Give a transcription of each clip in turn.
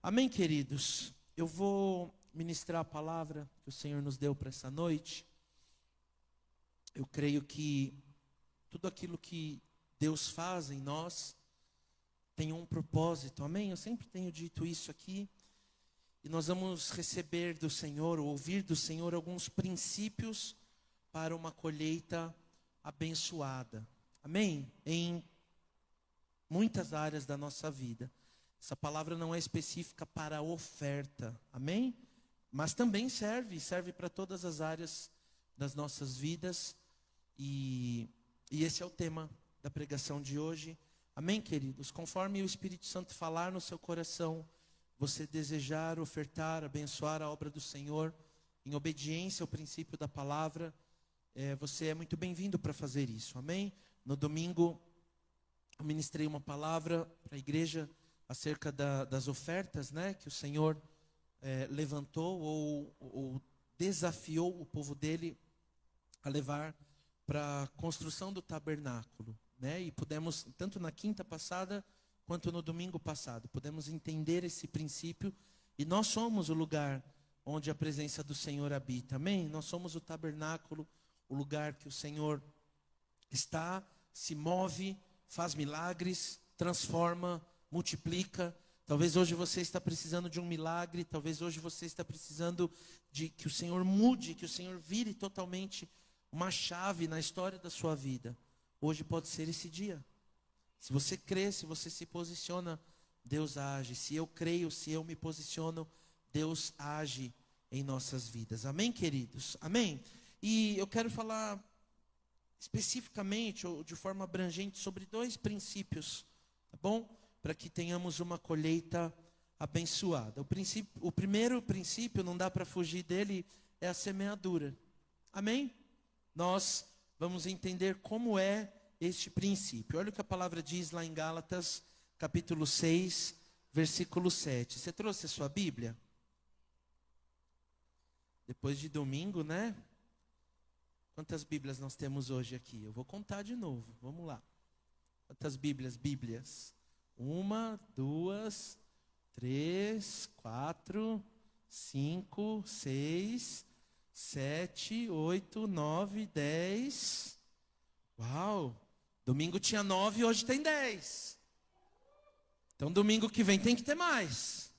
Amém, queridos? Eu vou ministrar a palavra que o Senhor nos deu para essa noite. Eu creio que tudo aquilo que Deus faz em nós tem um propósito, amém? Eu sempre tenho dito isso aqui. E nós vamos receber do Senhor, ou ouvir do Senhor, alguns princípios para uma colheita abençoada. Amém? Em muitas áreas da nossa vida. Essa palavra não é específica para a oferta, amém? Mas também serve para todas as áreas das nossas vidas. E esse é o tema da pregação de hoje. Amém, queridos? Conforme o Espírito Santo falar no seu coração, você desejar, ofertar, abençoar a obra do Senhor, em obediência ao princípio da palavra, você é muito bem-vindo para fazer isso, amém? No domingo, eu ministrei uma palavra para a igreja acerca das ofertas, né, que o Senhor levantou ou desafiou o povo dele a levar para a construção do tabernáculo, né? E pudemos, tanto na quinta passada quanto no domingo passado, pudemos entender esse princípio, e nós somos o lugar onde a presença do Senhor habita, amém? Nós somos o tabernáculo, o lugar que o Senhor está, se move, faz milagres, transforma, multiplica. Talvez hoje você está precisando de um milagre, talvez hoje você está precisando de que o Senhor mude, que o Senhor vire totalmente uma chave na história da sua vida. Hoje pode ser esse dia. Se você crê, se você se posiciona, Deus age. Se eu creio, se eu me posiciono, Deus age em nossas vidas. Amém, queridos? Amém? E eu quero falar especificamente ou de forma abrangente sobre dois princípios, tá bom? Para que tenhamos uma colheita abençoada. O primeiro princípio, não dá para fugir dele, é a semeadura. Amém? Nós vamos entender como é este princípio. Olha o que a palavra diz lá em Gálatas, capítulo 6, versículo 7. Você trouxe a sua Bíblia? Depois de domingo, né? Quantas Bíblias nós temos hoje aqui? Eu vou contar de novo. Vamos lá. Quantas Bíblias? 1, 2, 3, 4, 5, 6, 7, 8, 9, 10. Uau! Domingo tinha 9 e hoje tem 10. Então domingo que vem tem que ter mais.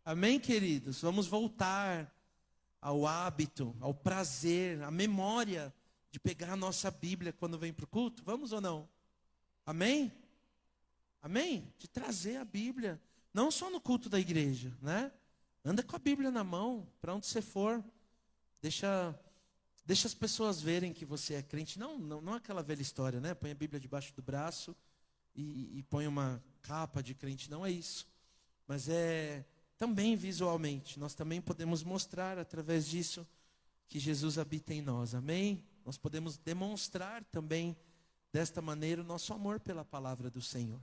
Amém, queridos? Vamos voltar ao hábito, ao prazer, à memória de pegar a nossa Bíblia quando vem para o culto. Vamos ou não? Amém? Amém? De trazer a Bíblia. Não só no culto da igreja, né? Anda com a Bíblia na mão, para onde você for. Deixa as pessoas verem que você é crente. Não aquela velha história, né? Põe a Bíblia debaixo do braço e põe uma capa de crente. Não é isso. Mas é também visualmente. Nós também podemos mostrar através disso que Jesus habita em nós. Amém? Nós podemos demonstrar também desta maneira o nosso amor pela palavra do Senhor.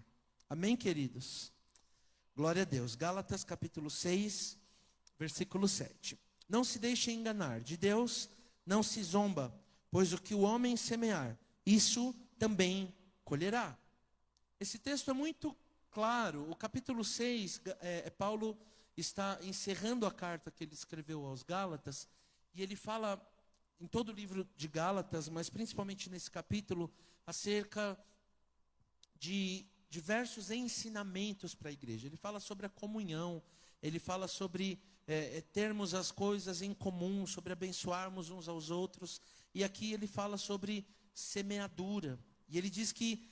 Amém, queridos? Glória a Deus. Gálatas capítulo 6, versículo 7. Não se deixem enganar, de Deus não se zomba, pois o que o homem semear, isso também colherá. Esse texto é muito claro. O capítulo 6, Paulo está encerrando a carta que ele escreveu aos Gálatas, e ele fala em todo o livro de Gálatas, mas principalmente nesse capítulo, acerca de diversos ensinamentos para a igreja. Ele fala sobre a comunhão, ele fala sobre termos as coisas em comum, sobre abençoarmos uns aos outros. E aqui ele fala sobre semeadura. E ele diz que,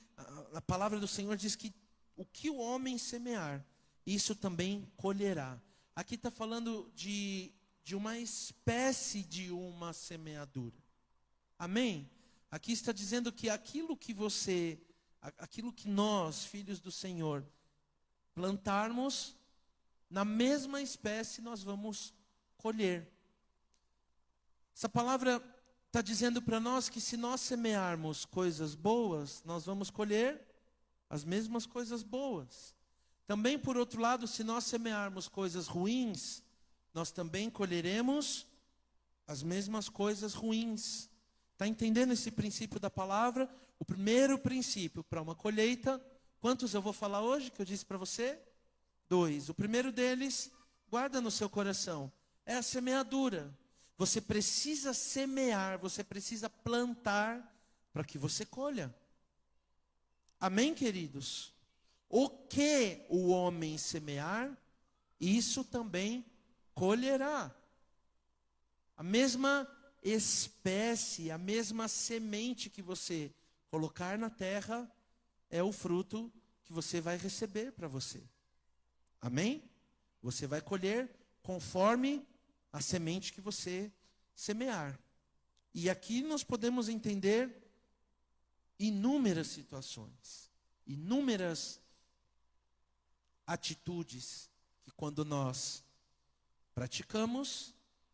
a palavra do Senhor diz que o que o homem semear, isso também colherá. Aqui está falando de uma espécie de uma semeadura. Amém? Aqui está dizendo que aquilo que nós, filhos do Senhor, plantarmos, na mesma espécie nós vamos colher. Essa palavra está dizendo para nós que se nós semearmos coisas boas, nós vamos colher as mesmas coisas boas. Também, por outro lado, se nós semearmos coisas ruins, nós também colheremos as mesmas coisas ruins. Está entendendo esse princípio da palavra? O primeiro princípio para uma colheita, quantos eu vou falar hoje, que eu disse para você? 2. O primeiro deles, guarda no seu coração, é a semeadura. Você precisa semear, você precisa plantar para que você colha. Amém, queridos? O que o homem semear, isso também colherá. A mesma espécie, a mesma semente que você colocar na terra, é o fruto que você vai receber para você. Amém? Você vai colher conforme a semente que você semear. E aqui nós podemos entender inúmeras situações, inúmeras atitudes que quando nós praticamos,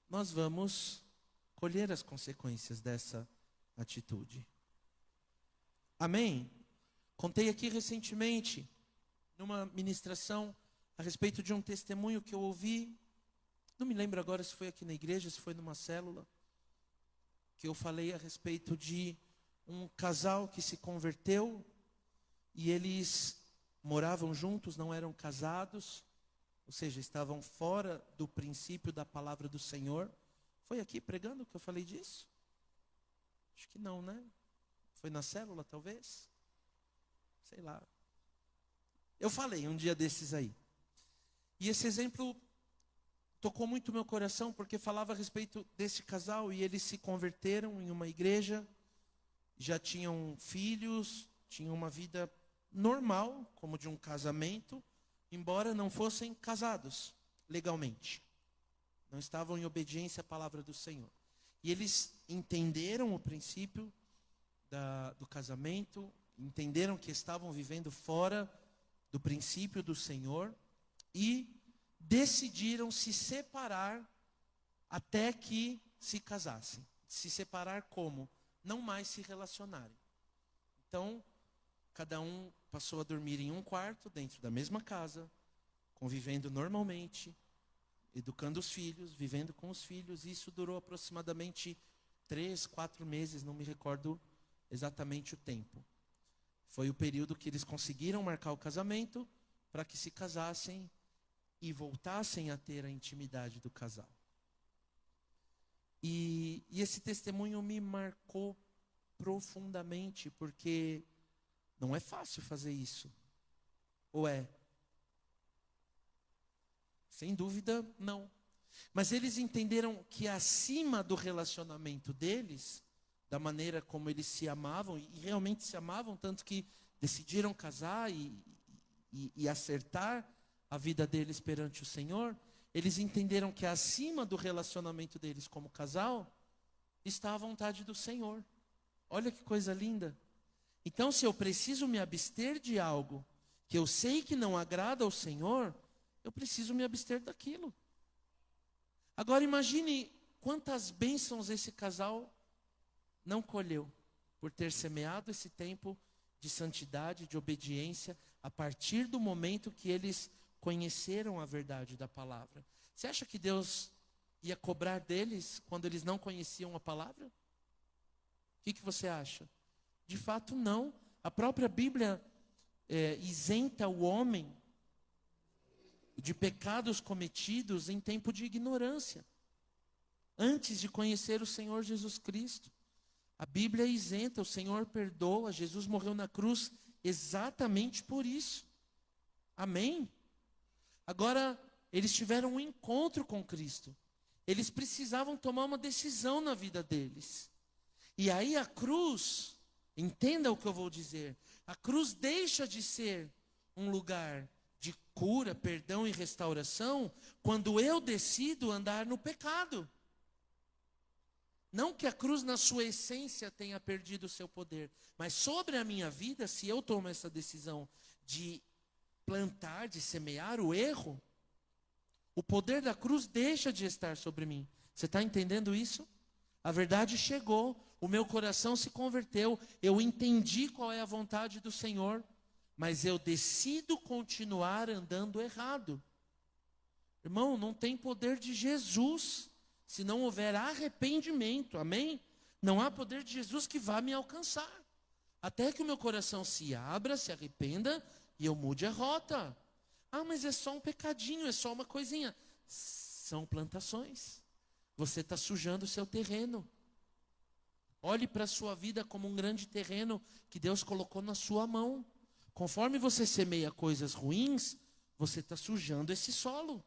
nós vamos colher as consequências dessa atitude. Amém? Contei aqui recentemente, numa ministração, a respeito de um testemunho que eu ouvi. Não me lembro agora se foi aqui na igreja, se foi numa célula, que eu falei a respeito de um casal que se converteu e eles moravam juntos, não eram casados, ou seja, estavam fora do princípio da palavra do Senhor. Foi aqui pregando que eu falei disso? Acho que não, né? Foi na célula, talvez? Sei lá. Eu falei um dia desses aí. E esse exemplo tocou muito meu coração, porque falava a respeito desse casal e eles se converteram em uma igreja, já tinham filhos, tinham uma vida normal, como de um casamento, embora não fossem casados legalmente. Não estavam em obediência à palavra do Senhor. E eles entenderam o princípio do casamento, entenderam que estavam vivendo fora do princípio do Senhor e decidiram se separar até que se casassem. Se separar como? Não mais se relacionarem. Então, cada um passou a dormir em um quarto, dentro da mesma casa, convivendo normalmente, educando os filhos, vivendo com os filhos. Isso durou aproximadamente 3, 4 meses, não me recordo exatamente o tempo. Foi o período que eles conseguiram marcar o casamento para que se casassem e voltassem a ter a intimidade do casal. E esse testemunho me marcou profundamente, porque não é fácil fazer isso. Ou é? Sem dúvida, não. Mas eles entenderam que acima do relacionamento deles, da maneira como eles se amavam, e realmente se amavam, tanto que decidiram casar e acertar a vida deles perante o Senhor, eles entenderam que acima do relacionamento deles como casal, está a vontade do Senhor. Olha que coisa linda. Então, se eu preciso me abster de algo que eu sei que não agrada ao Senhor, eu preciso me abster daquilo. Agora imagine quantas bênçãos esse casal não colheu por ter semeado esse tempo de santidade, de obediência, a partir do momento que eles conheceram a verdade da palavra. Você acha que Deus ia cobrar deles quando eles não conheciam a palavra? O que você acha? De fato, não. A própria Bíblia isenta o homem de pecados cometidos em tempo de ignorância, antes de conhecer o Senhor Jesus Cristo. A Bíblia isenta, o Senhor perdoa, Jesus morreu na cruz exatamente por isso. Amém? Agora, eles tiveram um encontro com Cristo. Eles precisavam tomar uma decisão na vida deles. E aí a cruz, entenda o que eu vou dizer, a cruz deixa de ser um lugar de cura, perdão e restauração quando eu decido andar no pecado. Não que a cruz na sua essência tenha perdido o seu poder, mas sobre a minha vida, se eu tomo essa decisão de plantar, de semear o erro, o poder da cruz deixa de estar sobre mim. Você está entendendo isso? A verdade chegou, o meu coração se converteu, eu entendi qual é a vontade do Senhor, mas eu decido continuar andando errado. Irmão, não tem poder de Jesus se não houver arrependimento, amém? Não há poder de Jesus que vá me alcançar. Até que o meu coração se abra, se arrependa e eu mude a rota. Ah, mas é só um pecadinho, é só uma coisinha. São plantações. Você está sujando o seu terreno. Olhe para a sua vida como um grande terreno que Deus colocou na sua mão. Conforme você semeia coisas ruins, você está sujando esse solo.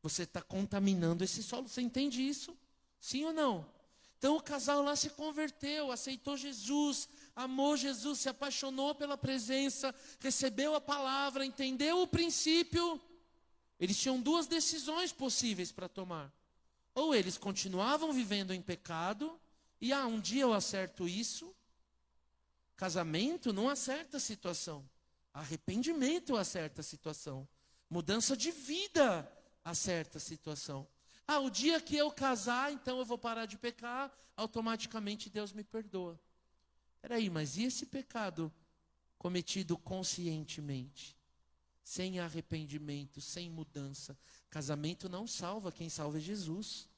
Você está contaminando esse solo. Você entende isso? Sim ou não? Então o casal lá se converteu, aceitou Jesus, amou Jesus, se apaixonou pela presença, recebeu a palavra, entendeu o princípio. Eles tinham duas decisões possíveis para tomar. Ou eles continuavam vivendo em pecado, e um dia eu acerto isso. Casamento não acerta a situação. Arrependimento acerta a situação. Mudança de vida acerta a situação. O dia que eu casar, então eu vou parar de pecar, automaticamente Deus me perdoa. Peraí, mas e esse pecado cometido conscientemente? Sem arrependimento, sem mudança. Casamento não salva, quem salva é Jesus.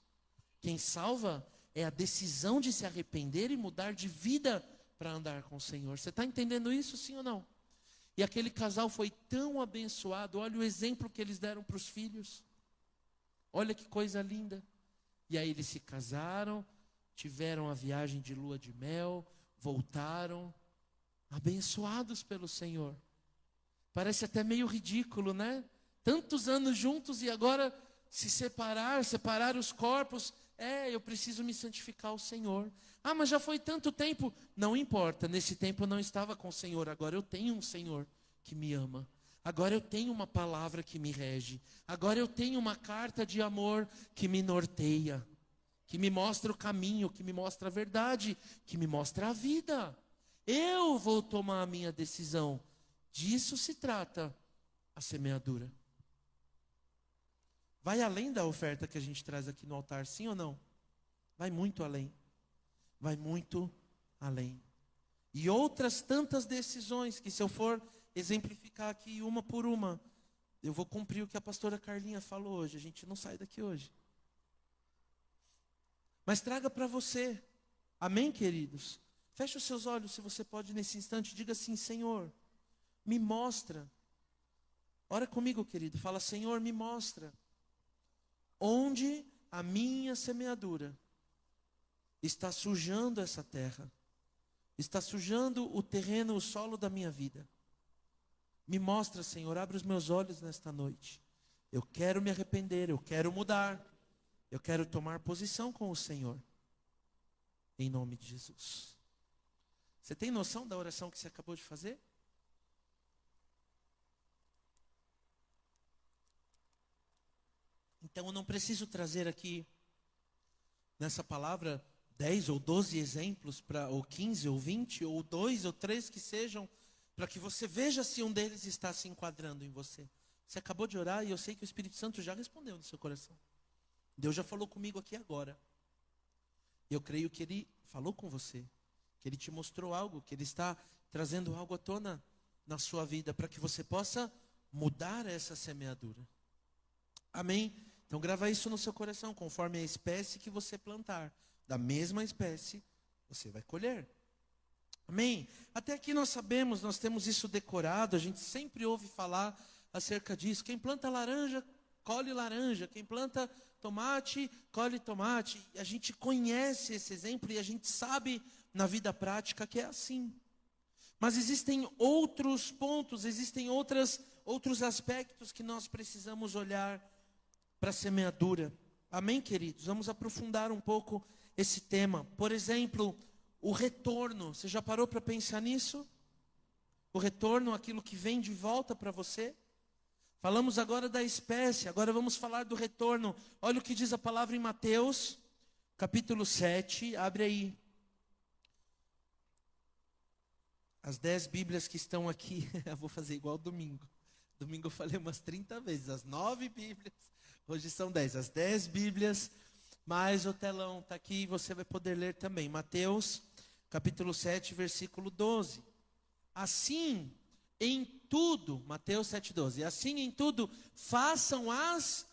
Quem salva é a decisão de se arrepender e mudar de vida para andar com o Senhor. Você está entendendo isso, sim ou não? E aquele casal foi tão abençoado, olha o exemplo que eles deram para os filhos. Olha que coisa linda. E aí eles se casaram, tiveram a viagem de lua de mel, voltaram, abençoados pelo Senhor. Parece até meio ridículo, né? Tantos anos juntos e agora se separar os corpos. Eu preciso me santificar ao Senhor. Mas já foi tanto tempo. Não importa, nesse tempo eu não estava com o Senhor. Agora eu tenho um Senhor que me ama. Agora eu tenho uma palavra que me rege. Agora eu tenho uma carta de amor que me norteia. Que me mostra o caminho, que me mostra a verdade, que me mostra a vida. Eu vou tomar a minha decisão. Disso se trata a semeadura. Vai além da oferta que a gente traz aqui no altar, sim ou não? Vai muito além. Vai muito além. E outras tantas decisões que, se eu for exemplificar aqui uma por uma, eu vou cumprir o que a pastora Carlinha falou hoje. A gente não sai daqui hoje. Mas traga para você. Amém, queridos? Feche os seus olhos, se você pode, nesse instante. Diga assim: Senhor, me mostra. Ora comigo, querido. Fala: Senhor, me mostra onde a minha semeadura está sujando essa terra, está sujando o terreno, o solo da minha vida. Me mostra, Senhor, abre os meus olhos nesta noite. Eu quero me arrepender, eu quero mudar, eu quero tomar posição com o Senhor, em nome de Jesus. Você tem noção da oração que você acabou de fazer? Então eu não preciso trazer aqui, nessa palavra, 10 ou 12 exemplos, ou 15 ou 20, ou 2 ou 3 que sejam, para que você veja se um deles está se enquadrando em você. Você acabou de orar e eu sei que o Espírito Santo já respondeu no seu coração. Deus já falou comigo aqui agora. Eu creio que Ele falou com você, que Ele te mostrou algo, que Ele está trazendo algo à tona na sua vida, para que você possa mudar essa semeadura. Amém? Então grava isso no seu coração, conforme a espécie que você plantar, da mesma espécie, você vai colher. Amém? Até aqui nós sabemos, nós temos isso decorado, a gente sempre ouve falar acerca disso. Quem planta laranja, colhe laranja. Quem planta tomate, colhe tomate. A gente conhece esse exemplo e a gente sabe na vida prática que é assim. Mas existem outros pontos, existem outros aspectos que nós precisamos olhar para a semeadura. Amém, queridos? Vamos aprofundar um pouco esse tema. Por exemplo, o retorno. Você já parou para pensar nisso? O retorno, aquilo que vem de volta para você. Falamos agora da espécie, agora vamos falar do retorno. Olha o que diz a palavra em Mateus, capítulo 7, abre aí. As 10 Bíblias que estão aqui, eu vou fazer igual domingo. Domingo eu falei umas 30 vezes, as 9 Bíblias, hoje são 10. As 10 Bíblias, mais o telão está aqui, você vai poder ler também. Mateus, capítulo 7, versículo 12. Assim, em tudo, Mateus 7,12. Assim em tudo, façam as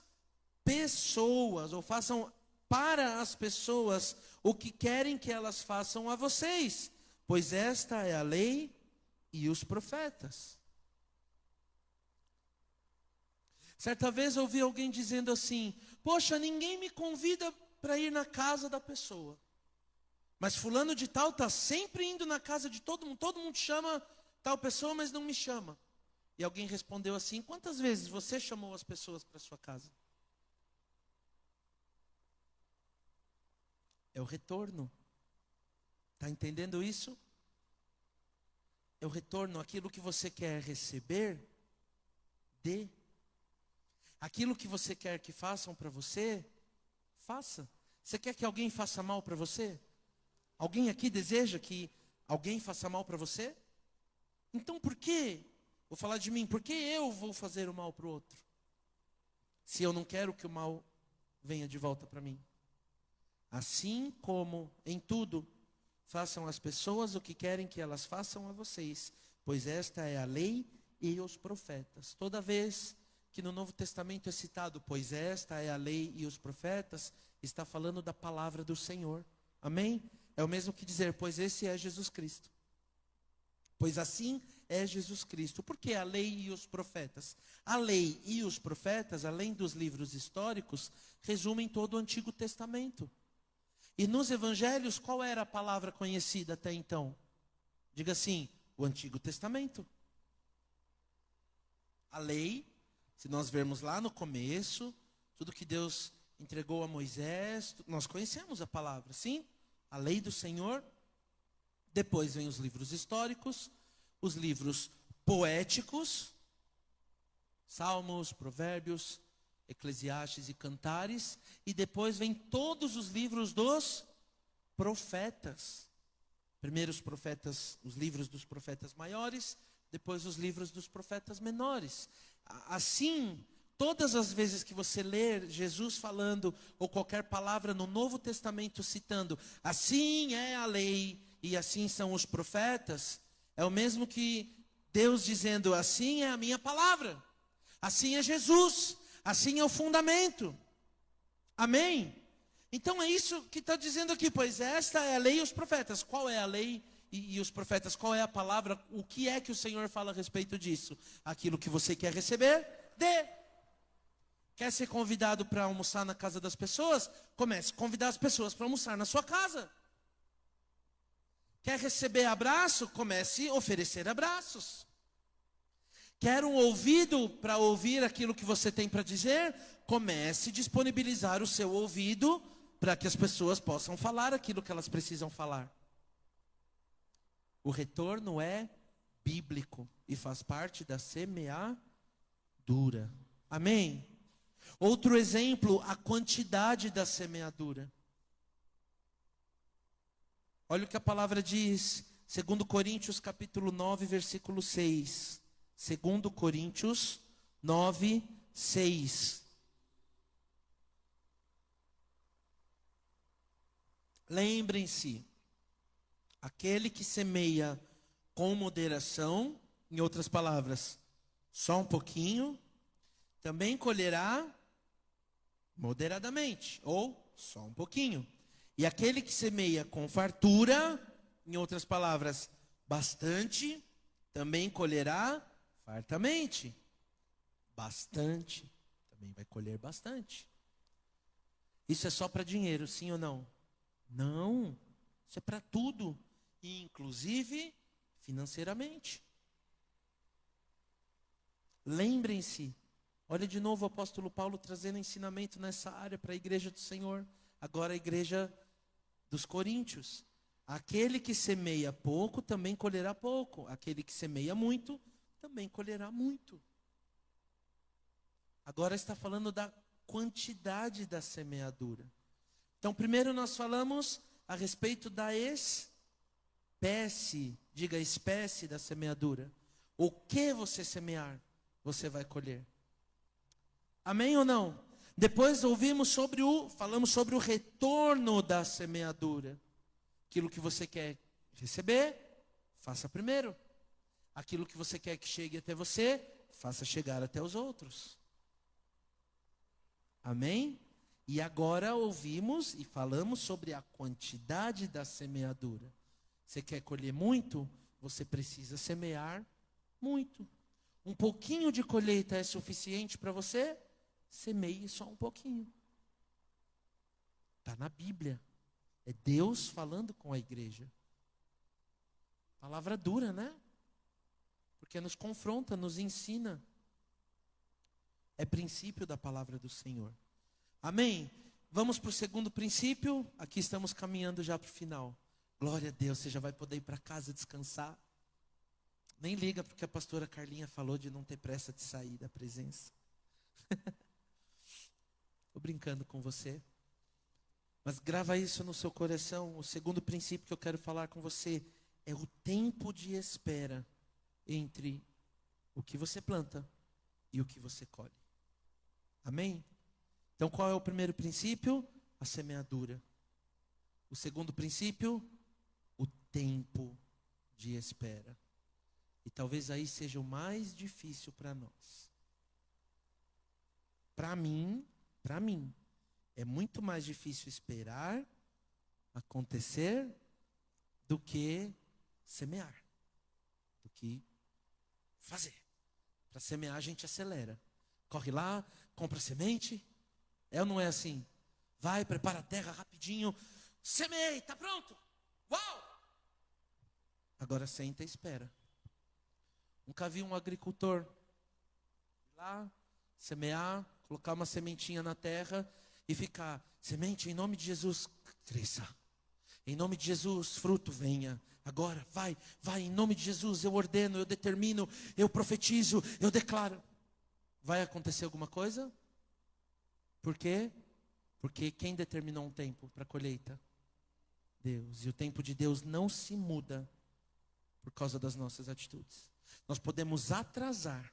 pessoas, ou façam para as pessoas o que querem que elas façam a vocês, pois esta é a lei e os profetas. Certa vez eu ouvi alguém dizendo assim: poxa, ninguém me convida para ir na casa da pessoa. Mas fulano de tal está sempre indo na casa de todo mundo chama tal pessoa, mas não me chama. E alguém respondeu assim: quantas vezes você chamou as pessoas para sua casa? É o retorno. Está entendendo isso? É o retorno, aquilo que você quer receber, dê. Aquilo que você quer que façam para você, faça. Você quer que alguém faça mal para você? Alguém aqui deseja que alguém faça mal para você? Então por que, vou falar de mim, por que eu vou fazer o mal para o outro? Se eu não quero que o mal venha de volta para mim. Assim como em tudo, façam as pessoas o que querem que elas façam a vocês, pois esta é a lei e os profetas. Toda vez que no Novo Testamento é citado, pois esta é a lei e os profetas, está falando da palavra do Senhor. Amém? É o mesmo que dizer, pois esse é Jesus Cristo. Pois assim é Jesus Cristo. Por que a lei e os profetas? A lei e os profetas, além dos livros históricos, resumem todo o Antigo Testamento. E nos evangelhos, qual era a palavra conhecida até então? Diga assim, o Antigo Testamento. A lei, se nós vermos lá no começo, tudo que Deus entregou a Moisés, nós conhecemos a palavra, sim? A lei do Senhor. Depois vem os livros históricos, os livros poéticos, Salmos, Provérbios, Eclesiastes e Cantares, e depois vem todos os livros dos profetas. Primeiro os profetas, os livros dos profetas maiores, depois os livros dos profetas menores. Assim, todas as vezes que você ler Jesus falando, ou qualquer palavra no Novo Testamento citando, assim é a lei e assim são os profetas, é o mesmo que Deus dizendo, assim é a minha palavra, assim é Jesus, assim é o fundamento. Amém? Então é isso que está dizendo aqui, pois esta é a lei e os profetas. Qual é a lei e os profetas? Qual é a palavra? O que é que o Senhor fala a respeito disso? Aquilo que você quer receber, dê. Quer ser convidado para almoçar na casa das pessoas? Comece a convidar as pessoas para almoçar na sua casa. Quer receber abraço? Comece a oferecer abraços. Quer um ouvido para ouvir aquilo que você tem para dizer? Comece a disponibilizar o seu ouvido para que as pessoas possam falar aquilo que elas precisam falar. O retorno é bíblico e faz parte da semeadura. Amém? Outro exemplo, a quantidade da semeadura. Olha o que a palavra diz, 2 Coríntios capítulo 9, versículo 6. 2 Coríntios 9, 6. Lembrem-se, aquele que semeia com moderação, em outras palavras, só um pouquinho, também colherá moderadamente, ou só um pouquinho. E aquele que semeia com fartura, em outras palavras, bastante, também colherá fartamente. Bastante, também vai colher bastante. Isso é só para dinheiro, sim ou não? Não, isso é para tudo, inclusive financeiramente. Lembrem-se, olha de novo o apóstolo Paulo trazendo ensinamento nessa área para a igreja do Senhor, agora a igreja dos Coríntios. Aquele que semeia pouco também colherá pouco, aquele que semeia muito também colherá muito. Agora está falando da quantidade da semeadura. Então, primeiro nós falamos a respeito da espécie, diga espécie da semeadura. O que você semear, você vai colher. Amém ou não? Depois falamos sobre o retorno da semeadura. Aquilo que você quer receber, faça primeiro. Aquilo que você quer que chegue até você, faça chegar até os outros. Amém? E agora ouvimos e falamos sobre a quantidade da semeadura. Você quer colher muito? Você precisa semear muito. um pouquinho de colheita é suficiente para você, semeie só um pouquinho. Está na Bíblia. É Deus falando com a igreja. Palavra dura, né? Porque nos confronta, nos ensina. É princípio da palavra do Senhor. Amém? Vamos para o segundo princípio. Aqui estamos caminhando já para o final. Glória a Deus, você já vai poder ir para casa descansar. Nem liga porque a pastora Carlinha falou de não ter pressa de sair da presença. Estou brincando com você. Mas grava isso no seu coração. O segundo princípio que eu quero falar com você é o tempo de espera entre o que você planta e o que você colhe. Amém? Então qual é o primeiro princípio? A semeadura. O segundo princípio, o tempo de espera. E talvez aí seja o mais difícil para nós. Para mim, é muito mais difícil esperar acontecer do que semear, do que fazer. Para semear a gente acelera. Corre lá, compra semente. É ou não é assim? Vai, prepara a terra rapidinho. Semeei, tá pronto. Uau! Agora senta e espera. Nunca vi um agricultor ir lá, semear, colocar uma sementinha na terra e ficar, semente, em nome de Jesus, cresça. Em nome de Jesus, fruto venha. Agora, vai, em nome de Jesus, eu ordeno, eu determino, eu profetizo, eu declaro. Vai acontecer alguma coisa? Por quê? Porque quem determinou um tempo para a colheita? Deus. E o tempo de Deus não se muda por causa das nossas atitudes. Nós podemos atrasar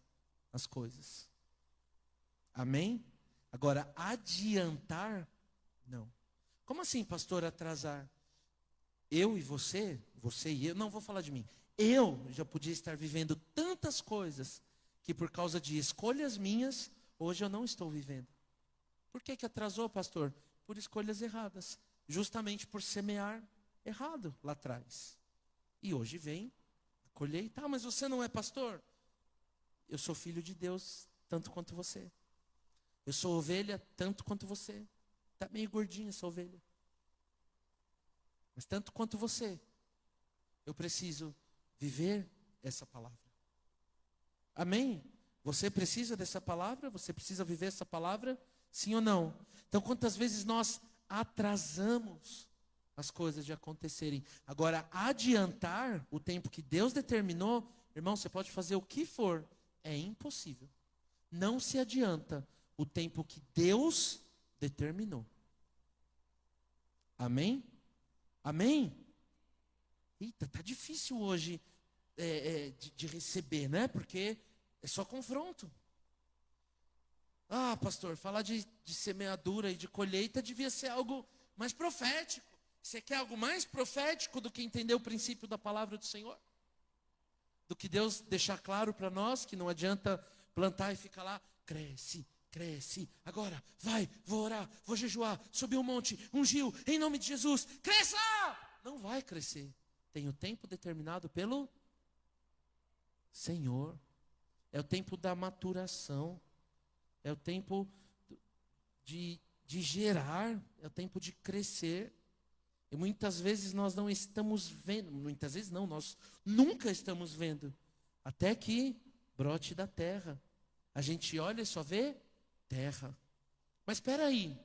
as coisas. Amém? Agora, adiantar, não. Como assim, pastor, atrasar? Eu e você e eu, não vou falar de mim. Eu já podia estar vivendo tantas coisas que por causa de escolhas minhas, hoje eu não estou vivendo. Por que atrasou, pastor? Por escolhas erradas. Justamente por semear errado lá atrás. E hoje vem a colheita. Ah, mas você não é pastor? Eu sou filho de Deus, tanto quanto você. Eu sou ovelha, tanto quanto você. Está meio gordinha essa ovelha. Mas tanto quanto você, eu preciso viver essa palavra. Amém? Você precisa dessa palavra? Você precisa viver essa palavra? Sim ou não? Então, quantas vezes nós atrasamos as coisas de acontecerem? Agora, adiantar o tempo que Deus determinou, irmão, você pode fazer o que for, é impossível. Não se adianta o tempo que Deus determinou. Amém? Amém? Eita, tá difícil hoje de receber, né? Porque é só confronto. Ah, pastor, falar de semeadura e de colheita devia ser algo mais profético. Você quer algo mais profético do que entender o princípio da palavra do Senhor? Do que Deus deixar claro para nós que não adianta plantar e ficar lá, cresce. Agora, vai, vou orar, vou jejuar, subir um monte, ungiu, em nome de Jesus, cresça! Não vai crescer. Tem o tempo determinado pelo Senhor. É o tempo da maturação. É o tempo de gerar. É o tempo de crescer. E muitas vezes nós não estamos vendo. Muitas vezes não, nós nunca estamos vendo. Até que brote da terra. A gente olha e só vê terra. Mas espera aí.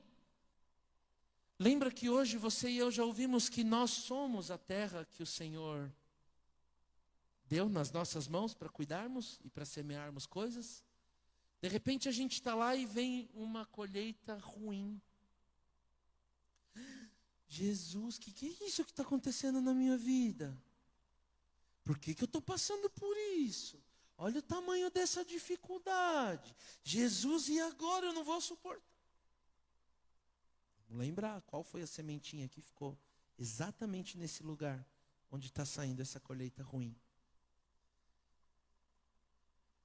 Lembra que hoje você e eu já ouvimos que nós somos a terra que o Senhor deu nas nossas mãos para cuidarmos e para semearmos coisas? De repente a gente está lá e vem uma colheita ruim. Jesus, que é isso que está acontecendo na minha vida? Por que eu estou passando por isso? Olha o tamanho dessa dificuldade. Jesus, e agora eu não vou suportar. Vamos lembrar qual foi a sementinha que ficou exatamente nesse lugar onde está saindo essa colheita ruim.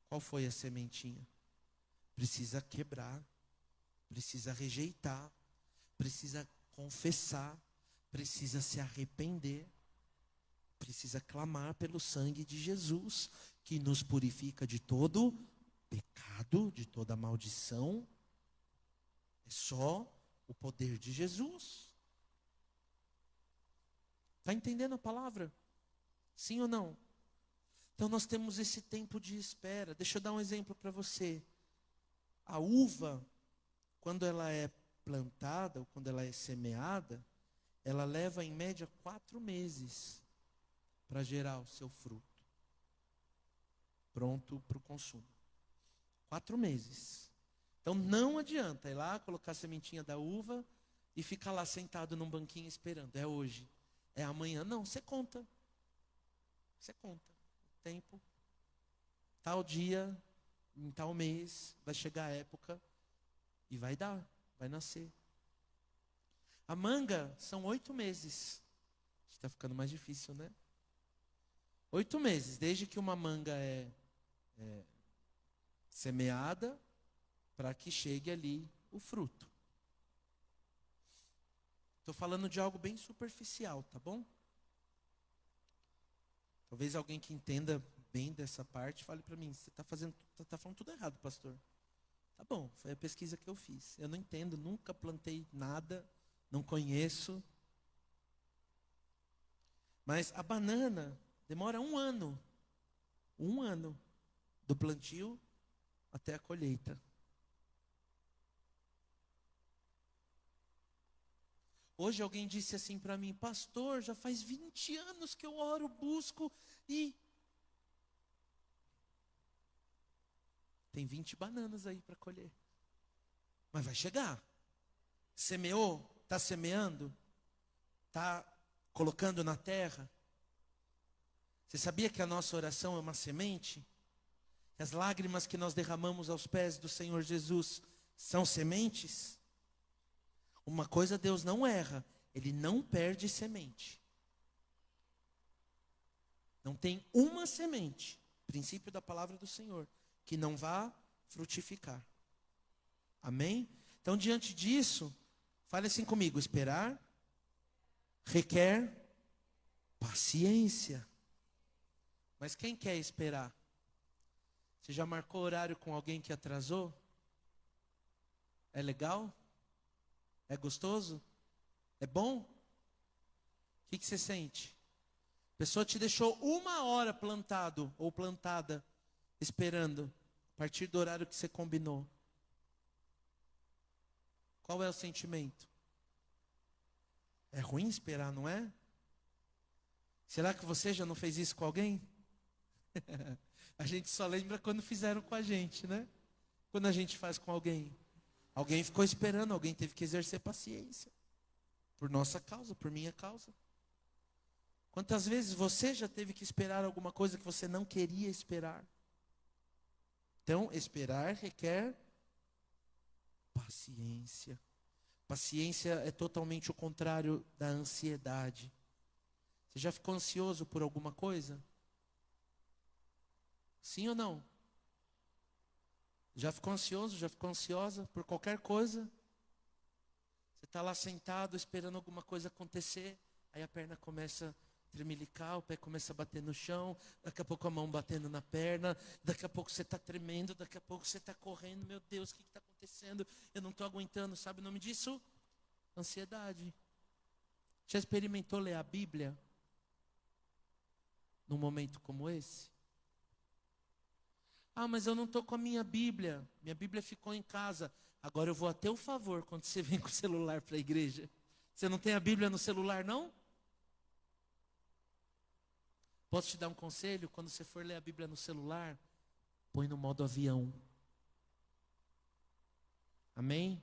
Qual foi a sementinha? Precisa quebrar, precisa rejeitar, precisa confessar, precisa se arrepender. precisa clamar pelo sangue de Jesus, que nos purifica de todo pecado, de toda maldição. É só o poder de Jesus. Está entendendo a palavra? Sim ou não? Então nós temos esse tempo de espera. Deixa eu dar um exemplo para você. A uva, quando ela é plantada, ou quando ela é semeada, ela leva em média 4 meses para gerar o seu fruto. Pronto para o consumo. 4 meses. Então não adianta ir lá, colocar a sementinha da uva e ficar lá sentado num banquinho esperando. É hoje, é amanhã. Não, você conta. Você conta. O tempo. Tal dia, em tal mês, vai chegar a época e vai dar, vai nascer. A manga são 8 meses. Está ficando mais difícil, né? 8 meses, desde que uma manga é semeada, para que chegue ali o fruto. Estou falando de algo bem superficial, tá bom? Talvez alguém que entenda bem dessa parte fale para mim: você está falando tudo errado, pastor. Tá bom, foi a pesquisa que eu fiz. Eu não entendo, nunca plantei nada, não conheço. Mas a banana demora 1 ano. 1 ano do plantio até a colheita. Hoje alguém disse assim para mim: pastor, já faz 20 anos que eu oro, busco e tem 20 bananas aí para colher. Mas vai chegar. Semeou? Está semeando? Está colocando na terra? Você sabia que a nossa oração é uma semente? As lágrimas que nós derramamos aos pés do Senhor Jesus são sementes? Uma coisa Deus não erra, Ele não perde semente. Não tem uma semente, princípio da palavra do Senhor, que não vá frutificar. Amém? Então, diante disso, fale assim comigo: esperar requer paciência. Mas quem quer esperar? Você já marcou horário com alguém que atrasou? É legal? É gostoso? É bom? O que você sente? A pessoa te deixou 1 hora plantado ou plantada, esperando, a partir do horário que você combinou. Qual é o sentimento? É ruim esperar, não é? Será que você já não fez isso com alguém? A gente só lembra quando fizeram com a gente, né? Quando a gente faz com alguém. Alguém ficou esperando, alguém teve que exercer paciência. Por nossa causa, por minha causa. Quantas vezes você já teve que esperar alguma coisa que você não queria esperar? Então, esperar requer paciência. Paciência é totalmente o contrário da ansiedade. Você já ficou ansioso por alguma coisa? Sim ou não? Já ficou ansioso, já ficou ansiosa por qualquer coisa? Você está lá sentado esperando alguma coisa acontecer, aí a perna começa a tremelicar, o pé começa a bater no chão, daqui a pouco a mão batendo na perna, daqui a pouco você está tremendo, daqui a pouco você está correndo, meu Deus, o que está acontecendo? Eu não estou aguentando, sabe o nome disso? Ansiedade. Já experimentou ler a Bíblia num momento como esse? Ah, mas eu não estou com a minha Bíblia ficou em casa. Agora eu vou a teu favor quando você vem com o celular para a igreja. Você não tem a Bíblia no celular, não? Posso te dar um conselho? Quando você for ler a Bíblia no celular, põe no modo avião. Amém?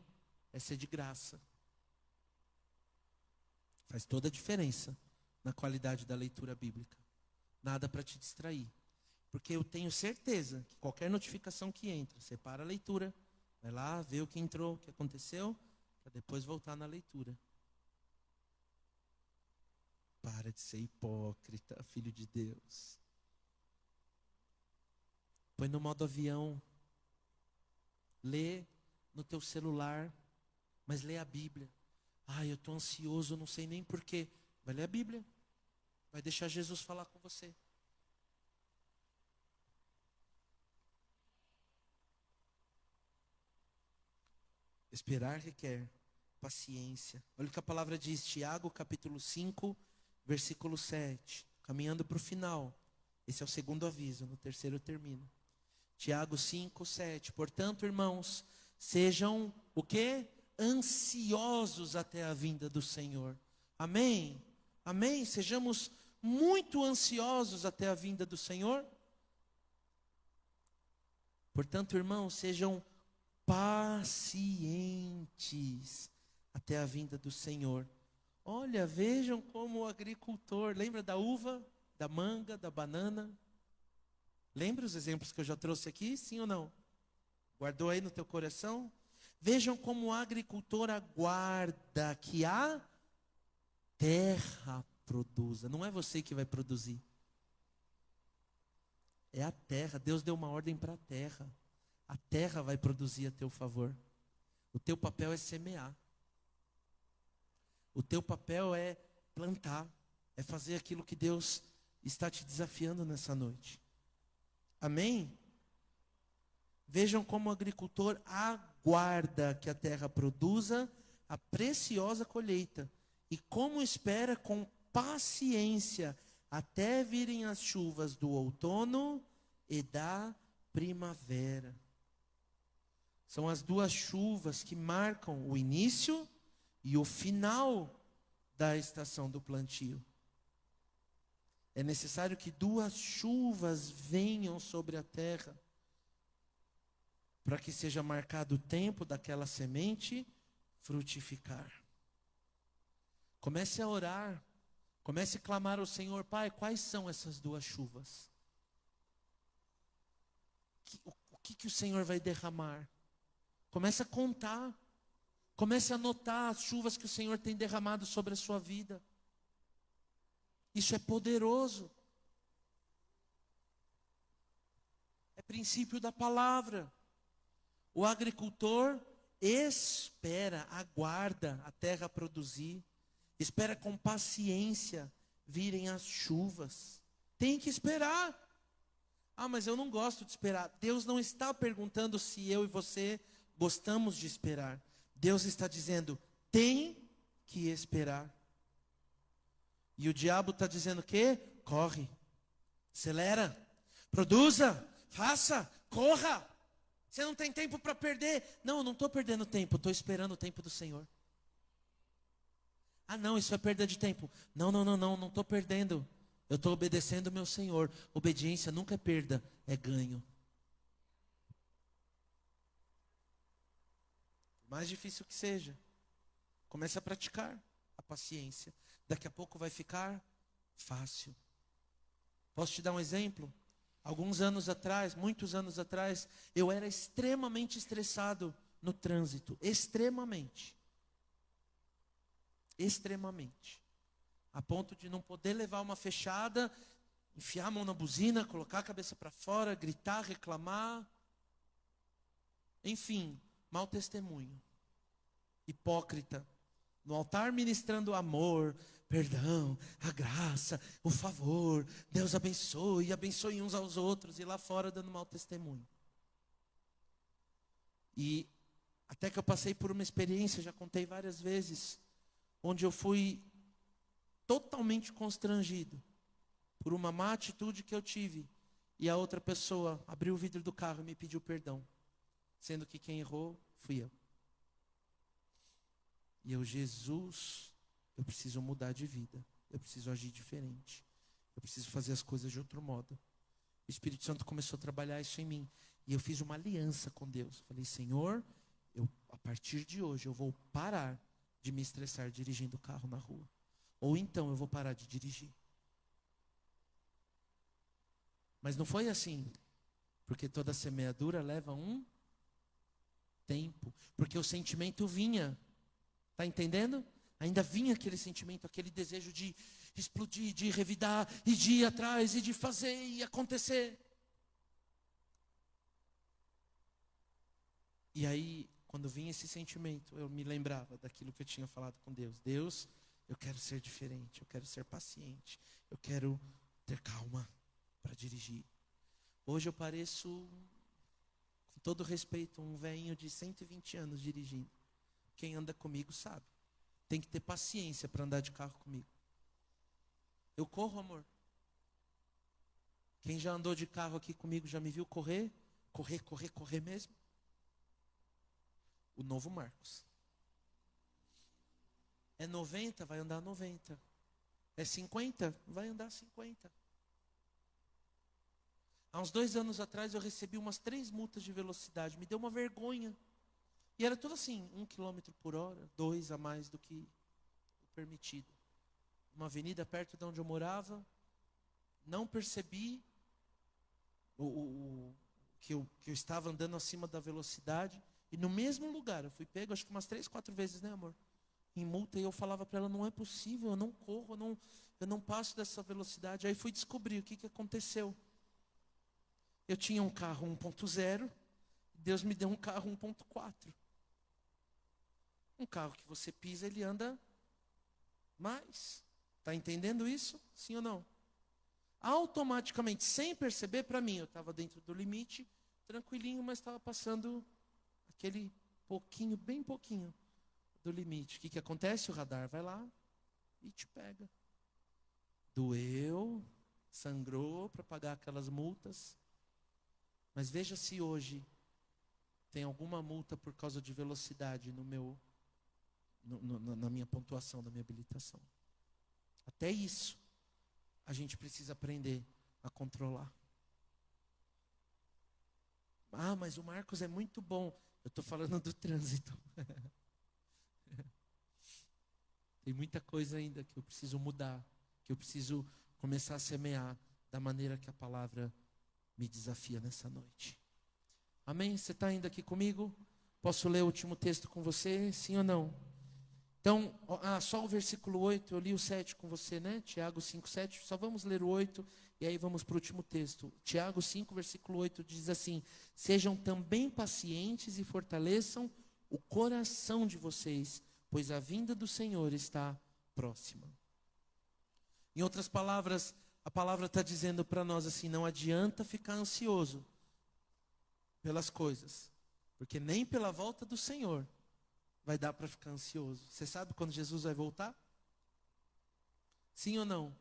Essa é de graça. Faz toda a diferença na qualidade da leitura bíblica. Nada para te distrair. Porque eu tenho certeza que qualquer notificação que entra, você para a leitura, vai lá, vê o que entrou, o que aconteceu, para depois voltar na leitura. Para de ser hipócrita, filho de Deus. Põe no modo avião. Lê no teu celular, mas lê a Bíblia. Ah, eu estou ansioso, não sei nem porquê. Vai ler a Bíblia. Vai deixar Jesus falar com você. Esperar requer paciência. Olha o que a palavra diz, Tiago capítulo 5, versículo 7. Caminhando para o final. Esse é o segundo aviso, no terceiro eu termino. Tiago 5, 7. Portanto, irmãos, sejam o quê? Ansiosos até a vinda do Senhor. Amém? Amém? Sejamos muito ansiosos até a vinda do Senhor. Portanto, irmãos, sejam pacientes até a vinda do Senhor. Olha, vejam como o agricultor, lembra da uva, da manga, da banana? Lembra os exemplos que eu já trouxe aqui, sim ou não? Guardou aí no teu coração? Vejam como o agricultor aguarda que a terra produza. Não é você que vai produzir. É a terra. Deus deu uma ordem para a terra. A terra vai produzir a teu favor. O teu papel é semear. O teu papel é plantar. É fazer aquilo que Deus está te desafiando nessa noite. Amém? Vejam como o agricultor aguarda que a terra produza a preciosa colheita. E como espera com paciência até virem as chuvas do outono e da primavera. São as duas chuvas que marcam o início e o final da estação do plantio. É necessário que duas chuvas venham sobre a terra para que seja marcado o tempo daquela semente frutificar. Comece a orar, comece a clamar ao Senhor, Pai, quais são essas duas chuvas? O que o Senhor vai derramar? Comece a contar, comece a anotar as chuvas que o Senhor tem derramado sobre a sua vida. Isso é poderoso. É princípio da palavra. O agricultor espera, aguarda a terra produzir. Espera com paciência virem as chuvas. Tem que esperar. Ah, mas eu não gosto de esperar. Deus não está perguntando se eu e você gostamos de esperar. Deus está dizendo, tem que esperar. E o diabo está dizendo o quê? Corre, acelera, produza, faça, corra. Você não tem tempo para perder. Não, eu não estou perdendo tempo, estou esperando o tempo do Senhor. Ah, não, isso é perda de tempo. Não estou perdendo. Eu estou obedecendo o meu Senhor. Obediência nunca é perda, é ganho. Por mais difícil que seja, comece a praticar a paciência. Daqui a pouco vai ficar fácil. Posso te dar um exemplo? Alguns anos atrás, muitos anos atrás, eu era extremamente estressado no trânsito. Extremamente. A ponto de não poder levar uma fechada, enfiar a mão na buzina, colocar a cabeça para fora, gritar, reclamar. Enfim, mau testemunho. Hipócrita. No altar ministrando amor, perdão, a graça, o favor, Deus abençoe, abençoe uns aos outros, e lá fora dando mau testemunho. E até que eu passei por uma experiência, já contei várias vezes, onde eu fui totalmente constrangido por uma má atitude que eu tive, e a outra pessoa abriu o vidro do carro e me pediu perdão, sendo que quem errou fui eu. E eu, Jesus, eu preciso mudar de vida, eu preciso agir diferente, eu preciso fazer as coisas de outro modo. O Espírito Santo começou a trabalhar isso em mim, e eu fiz uma aliança com Deus. Falei, Senhor, a partir de hoje eu vou parar de me estressar dirigindo o carro na rua. Ou então eu vou parar de dirigir. Mas não foi assim, porque toda semeadura leva um tempo, porque o sentimento vinha. Está entendendo? Ainda vinha aquele sentimento, aquele desejo de explodir, de revidar, e de ir atrás, e de fazer, e acontecer. E aí, quando vinha esse sentimento, eu me lembrava daquilo que eu tinha falado com Deus. Deus, Eu quero ser diferente, eu quero ser paciente, eu quero ter calma para dirigir. Hoje eu pareço, com todo respeito, um velhinho de 120 anos dirigindo. Quem anda comigo sabe. Tem que ter paciência para andar de carro comigo. Eu corro, amor. Quem já andou de carro aqui comigo já me viu correr? Correr mesmo? O novo Marcos. É 90, vai andar 90. É 50, vai andar 50. Há uns 2 anos atrás eu recebi umas 3 multas de velocidade. Me deu uma vergonha. E era tudo assim, 1 km por hora, 2 a mais do que o permitido. Uma avenida perto de onde eu morava. Não percebi que eu estava andando acima da velocidade. E no mesmo lugar, eu fui pego acho que umas 3, 4 vezes, né, amor? Em multa, e eu falava para ela, não é possível, eu não corro, eu não passo dessa velocidade. Aí fui descobrir o que aconteceu. Eu tinha um carro 1.0, Deus me deu um carro 1.4. Um carro que você pisa, ele anda mais. Está entendendo isso? Sim ou não? Automaticamente, sem perceber, para mim, eu estava dentro do limite, tranquilinho, mas estava passando aquele pouquinho, bem pouquinho do limite. O que acontece? O radar vai lá e te pega. Doeu, sangrou para pagar aquelas multas. Mas veja se hoje tem alguma multa por causa de velocidade na minha pontuação, da minha habilitação. Até isso a gente precisa aprender a controlar. Ah, mas o Marcos é muito bom. Eu estou falando do trânsito. Tem muita coisa ainda que eu preciso mudar, que eu preciso começar a semear da maneira que a palavra me desafia nessa noite. Amém? Você está ainda aqui comigo? Posso ler o último texto com você? Sim ou não? Então, só o versículo 8, eu li o 7 com você, né? Tiago 5, 7, só vamos ler o 8 e aí vamos para o último texto. Tiago 5, versículo 8 diz assim: sejam também pacientes e fortaleçam o coração de vocês, pois a vinda do Senhor está próxima. Em outras palavras, a palavra está dizendo para nós assim, não adianta ficar ansioso pelas coisas, porque nem pela volta do Senhor vai dar para ficar ansioso. Você sabe quando Jesus vai voltar? Sim ou não?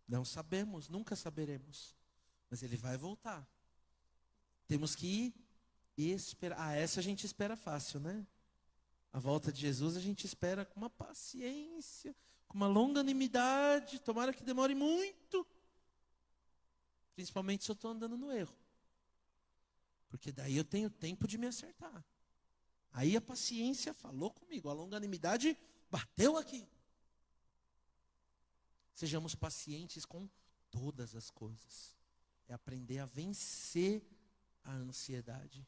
Não sabemos, nunca saberemos. Mas Ele vai voltar. Temos que esperar. Essa a gente espera fácil, né? A volta de Jesus a gente espera com uma paciência, com uma longanimidade. Tomara que demore muito. Principalmente se eu estou andando no erro. Porque daí eu tenho tempo de me acertar. Aí a paciência falou comigo, a longanimidade bateu aqui. Sejamos pacientes com todas as coisas. É aprender a vencer a ansiedade.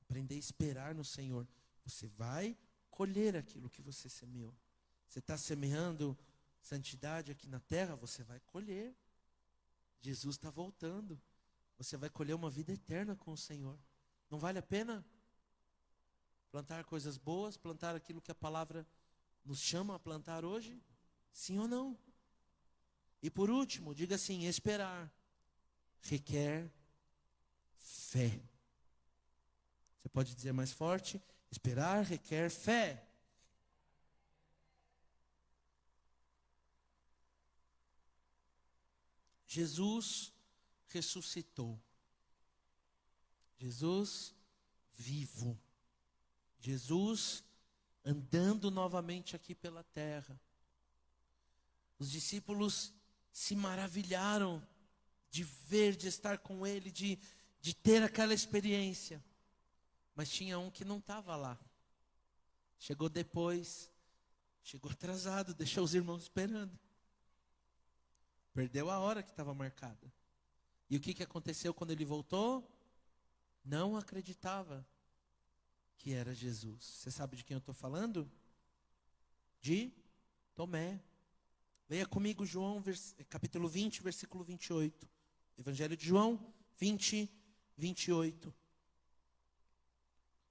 Aprender a esperar no Senhor. Você vai colher aquilo que você semeou. Você está semeando santidade aqui na terra, você vai colher. Jesus está voltando. Você vai colher uma vida eterna com o Senhor. Não vale a pena plantar coisas boas, plantar aquilo que a palavra nos chama a plantar hoje? Sim ou não? E por último, diga assim, esperar requer fé. Você pode dizer mais forte? Esperar requer fé. Jesus ressuscitou. Jesus vivo. Jesus andando novamente aqui pela terra. Os discípulos se maravilharam de ver, de estar com Ele, de ter aquela experiência. Mas tinha um que não estava lá. Chegou depois, chegou atrasado, deixou os irmãos esperando. Perdeu a hora que estava marcada. E o que aconteceu quando ele voltou? Não acreditava que era Jesus. Você sabe de quem eu estou falando? De Tomé. Leia comigo João, capítulo 20, versículo 28. Evangelho de João, 20, 28.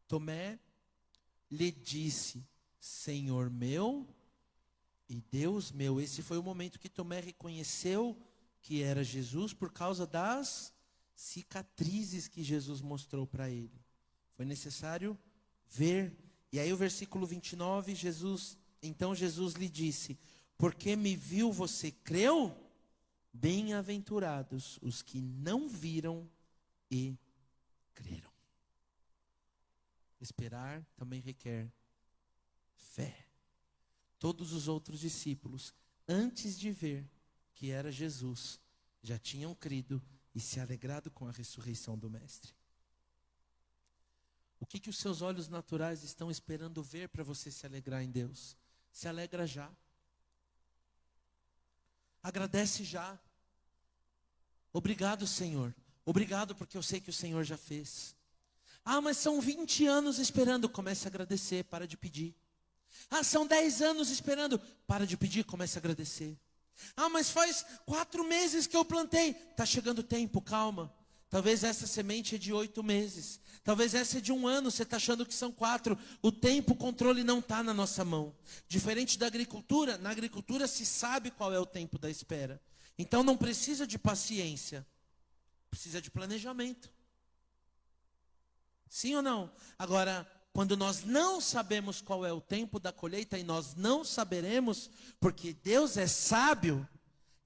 Tomé lhe disse, Senhor meu E Deus meu, esse foi o momento que Tomé reconheceu que era Jesus por causa das cicatrizes que Jesus mostrou para ele. Foi necessário ver. E aí o versículo 29, então Jesus lhe disse: porque me viu, você creu? Bem-aventurados os que não viram e creram. Esperar também requer fé. Todos os outros discípulos, antes de ver que era Jesus, já tinham crido e se alegrado com a ressurreição do Mestre. O que os seus olhos naturais estão esperando ver para você se alegrar em Deus? Se alegra já. Agradece já. Obrigado, Senhor. Obrigado porque eu sei que o Senhor já fez. Ah, mas são 20 anos esperando. Comece a agradecer, para de pedir. Ah, são 10 anos esperando. Para de pedir, comece a agradecer. Ah, mas faz 4 meses que eu plantei. Está chegando o tempo, calma. Talvez essa semente é de 8 meses. Talvez essa é de 1 ano, você está achando que são 4. O tempo, o controle não está na nossa mão. Diferente da agricultura, na agricultura se sabe qual é o tempo da espera. Então não precisa de paciência. Precisa de planejamento. Sim ou não? Agora, quando nós não sabemos qual é o tempo da colheita, e nós não saberemos, porque Deus é sábio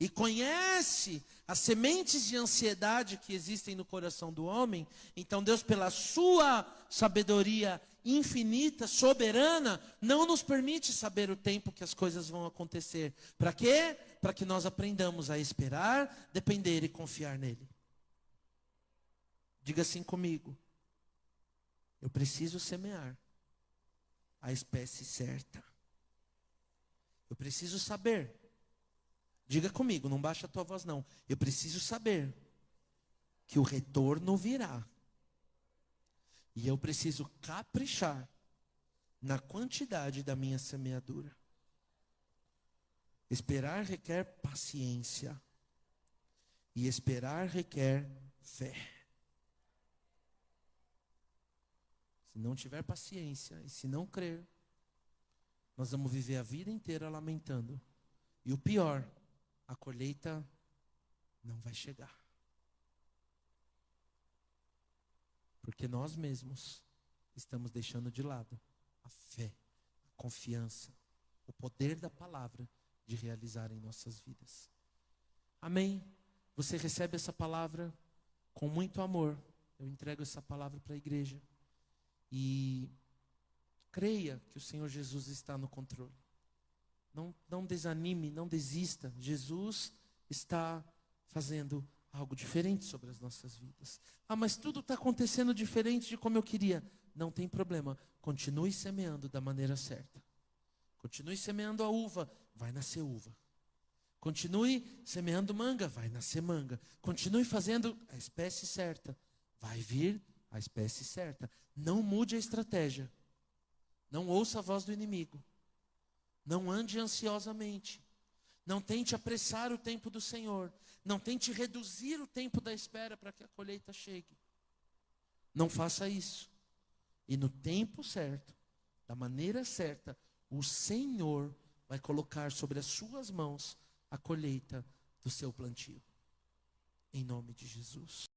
e conhece as sementes de ansiedade que existem no coração do homem, então Deus, pela sua sabedoria infinita, soberana, não nos permite saber o tempo que as coisas vão acontecer. Para quê? Para que nós aprendamos a esperar, depender e confiar nele. Diga assim comigo: eu preciso semear a espécie certa. Eu preciso saber. Diga comigo, não baixa a tua voz não. Eu preciso saber que o retorno virá. E eu preciso caprichar na quantidade da minha semeadura. Esperar requer paciência. E esperar requer fé. Se não tiver paciência e se não crer, nós vamos viver a vida inteira lamentando. E o pior, a colheita não vai chegar. Porque nós mesmos estamos deixando de lado a fé, a confiança, o poder da palavra de realizar em nossas vidas. Amém? Você recebe essa palavra com muito amor. Eu entrego essa palavra para a igreja. E creia que o Senhor Jesus está no controle. Não desanime, não desista. Jesus está fazendo algo diferente sobre as nossas vidas. Ah, mas tudo está acontecendo diferente de como eu queria. Não tem problema. Continue semeando da maneira certa. Continue semeando a uva, vai nascer uva. Continue semeando manga, vai nascer manga. Continue fazendo a espécie certa, vai vir a espécie certa. Não mude a estratégia. Não ouça a voz do inimigo. Não ande ansiosamente. Não tente apressar o tempo do Senhor. Não tente reduzir o tempo da espera para que a colheita chegue. Não faça isso. E no tempo certo, da maneira certa, o Senhor vai colocar sobre as suas mãos a colheita do seu plantio. Em nome de Jesus.